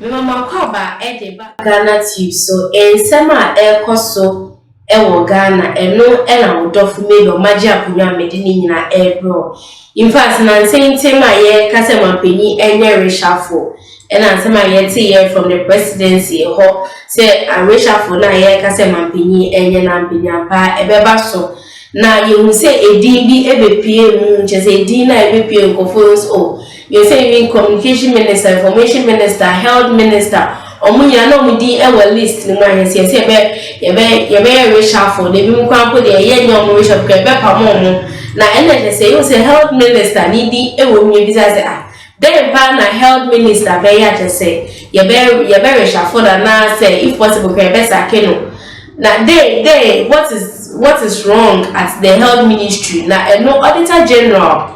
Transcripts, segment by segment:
Me mama kwaba GhanaTube so ensema ekoso ewo Ghana eno ena wodofo me no magi akonya mede ni nyina ebro. In fact na nsentema ye kase mampanyi enye reshafo. Ena nsema ye te ye from the presidency ho say a reshafo na ye kase mampanyi enye na mpanya pa ebeba so. Na you say edin bi ebepie mu je say edin na ebepie nkofos o. You say even communication minister, information minister, health minister. Omunya na omudi e wa list ni ma yesi say be reshuffle de bi mu kwa po de ye nyom reshuffle be pa mo na ene say you say health minister ni di e wo mi bi say ah then pa na health minister be ya just say ye be reshuffle na say if possible be sakeno na they what is wrong at the health ministry na no auditor general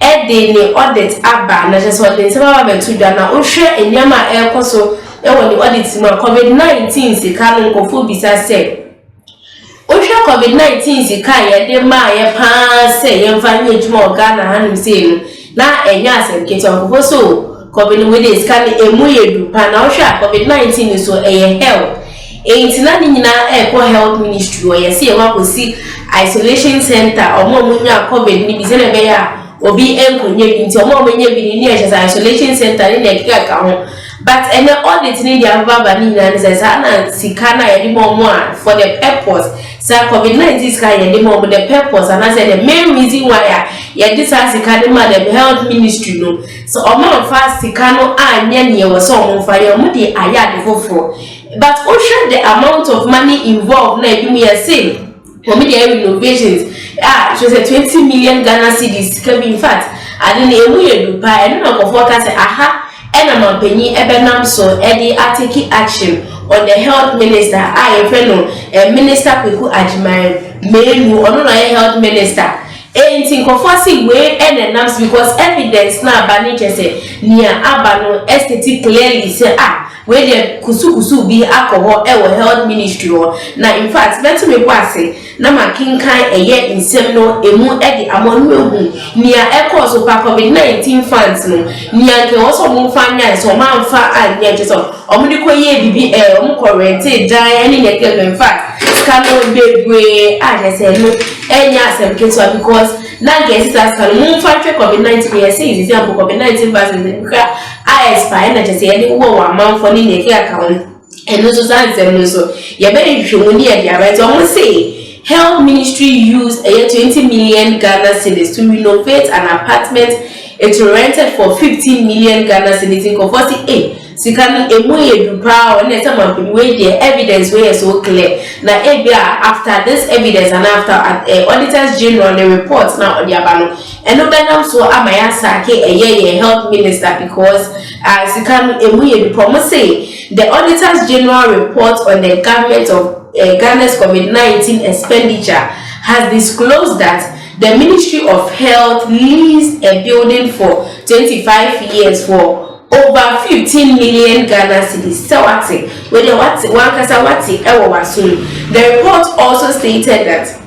Ede ni audit aba na just what they say about to do na ohwe enyama ekoso e woni audit ma COVID-19 sika no nkofo bisa say ohwe COVID-19 sika ye de ma ye pa say ye mfa nye djuma Ghana hanim say no na enya asem kete nkofo so COVID we dey sika ni emu yedu pa na ohwe COVID-19 so health entina ni nyina health ministry o ye say e wa kosi isolation center omo munya COVID ni bi se na be ya obi enkonye bi nti omo menye bi ni ehye isolation center ni na ka ho but any audit ni dia baba ni na say na sika na ye mo for the purpose say COVID-19 sika ye mo the purpose and I say the main reason why ye this sika ni ma the health ministry no so omo fa sika no anya ne we so omo fa ye omo de aya de fofo but also the amount of money involved na bi me say for me the innovations she said 20 million Ghana cedis can be in fact I didn't emu yedu pa eno na kofo say aha ena mampanyi ebenam so edi take action on the health minister I no minister Kweku Agyeman menu ono na health minister enti kofo si we enenams because evidence na abani say nia abano estate clearly say where the kusu bi alcohol health ministry na in fact better me kwase na makinkan eye nsem no emu edi amonu ehu nia so pa COVID-19 funds no nia nke oso mu fanya so manfa anya je so omudi koye bibi omu correct dan ani ne in fact scandal bebre se no enya asem keso because na get scandal mu fa COVID-19 ye say is COVID-19 vaccine I expire na just any wo man for ni ne account and no so so ye be hwemuni e dia right almost say health ministry used 20 million Ghana cedis to renovate an apartment it rented for 15 million Ghana cedis in Kofosi sikani emu yedu pa o na sama we the evidence we so clear na ebia after this evidence and after auditors general the report now on the abano and no benam so amaya sake health minister because sikani emu yedu promise the auditors general report on the government of Ghana's COVID-19 expenditure has disclosed that the Ministry of Health leased a building for 25 years for over 15 million Ghana cedis. So what's it? The report also stated that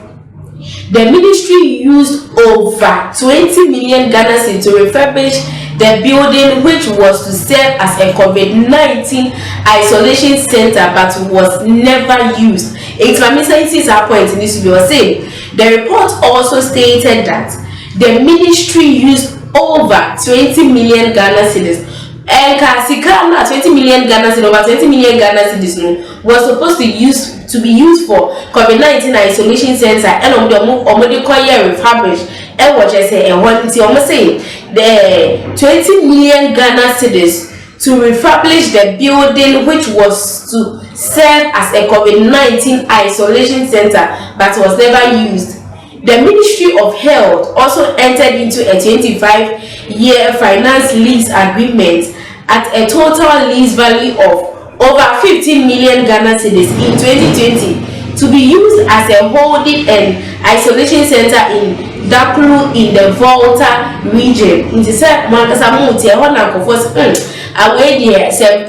the ministry used over 20 million Ghana cedis to refurbish the building, which was to serve as a COVID-19 isolation center but was never used. It's a point in this video saying the report also stated that the ministry used over 20 million Ghana cedis. And 20 million Ghana cedis, over 20 million Ghana cedis was supposed to be used for COVID-19 isolation center and refurbished. And what I say, and what I'm saying, the 20 million Ghana cedis to refurbish the building, which was to serve as a COVID-19 isolation center, but was never used. The Ministry of Health also entered into a 25-year finance lease agreement at a total lease value of over 15 million Ghana cedis in 2020 to be used as a holding and isolation center in Dakuru in the Volta region. In the said Mankasamuti, I want to confess. Away there, say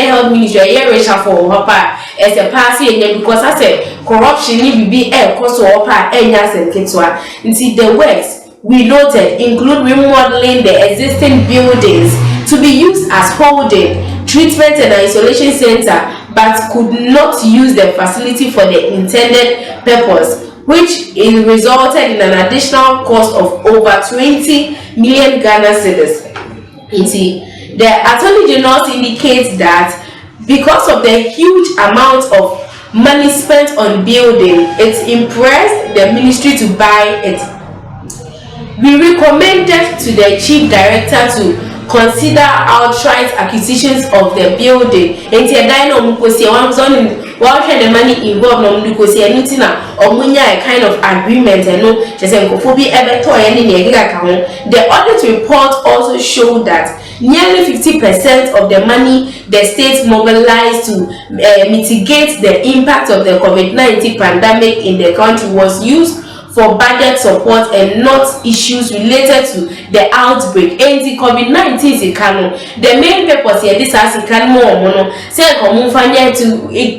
health ministry, reshuffle hopper as a party because I said corruption need be a cost hopper and yasen kitwa. Into the West, we noted include remodeling the existing buildings to be used as holding, treatment and isolation center, but could not use the facility for the intended purpose, which resulted in an additional cost of over 20 million Ghana cedis. The Attorney General indicates that because of the huge amount of money spent on building, it impressed the ministry to buy it. We recommended to the Chief Director to consider outright acquisitions of the building. And the money involved anything a kind of agreement and no the audit report also showed that nearly 50% of the money the state mobilized to mitigate the impact of the COVID-19 pandemic in the country was used for budget support and not issues related to the outbreak. And the COVID-19 is the main purpose here. This has more say to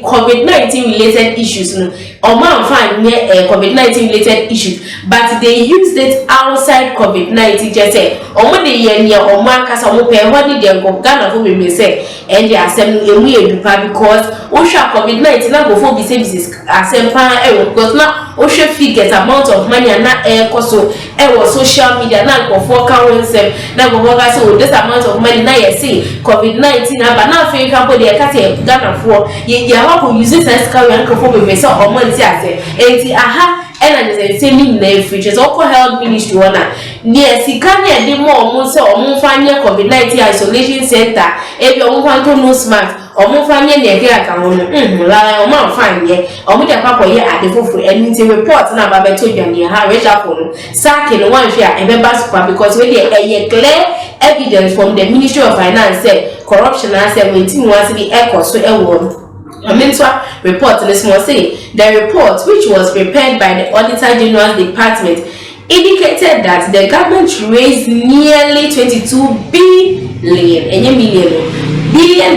COVID-19 related issues. COVID-19 related issues, but they used it outside COVID-19. Just say, when they near or markers or what did they go Ghana for me say, and they are sending a weird because OSHA COVID-19 now go for services as because now OSHA figures amount of money and not air cost so social media now go for council now go for so this amount of money now you see COVID-19 but now for you can put the Ghana for you have to use it as carry and for me so or money and aha and the same in the future also health ministry one yes he can the more so COVID-19 isolation center if you want to know smart or more fanya near la or fine ye or with a papa here at the fufu and report now about to you near her sacking one share and members because when they clear evidence from the Ministry of Finance said corruption and 17 was to be echoed so a word. A mentor report this morning say the report, which was prepared by the Auditor General's Department, indicated that the government raised nearly 22 billion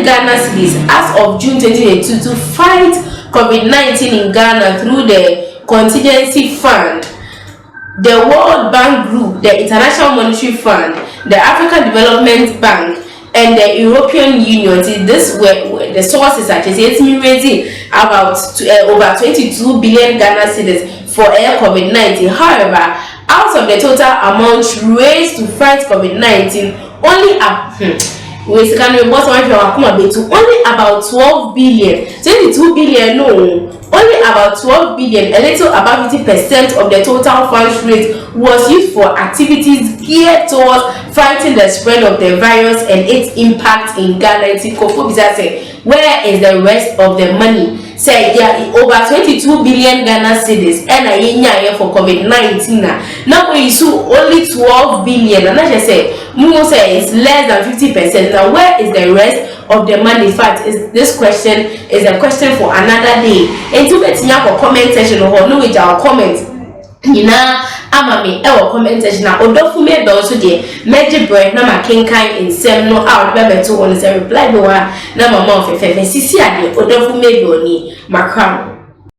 Ghana cedis as of June 2022 to fight COVID-19 in Ghana through the contingency fund, the World Bank Group, the International Monetary Fund, the African Development Bank, and the European Union. This were the sources actually it's raising about over 22 billion Ghana cedis for COVID-19. However, out of the total amount raised to fight COVID-19, only only about 12 billion, 22 billion, no, only about 12 billion, a little about 50% of the total funds raised was used for activities geared towards fighting the spread of the virus and its impact in Ghana. Where is the rest of the money? Say there are over 22 billion Ghana cedis and a year for COVID-19. Now we saw only 12 billion, and I just say, more say it's less than 50%. Now where is the rest of the money? In fact, this question is a question for another day. And to get for comment section or no with our comments. Amami ewo comment section na odofu me also dey meji bread na makenkan insem no out be to one say reply do na mama of fefe sisi ade odofu me do ni makram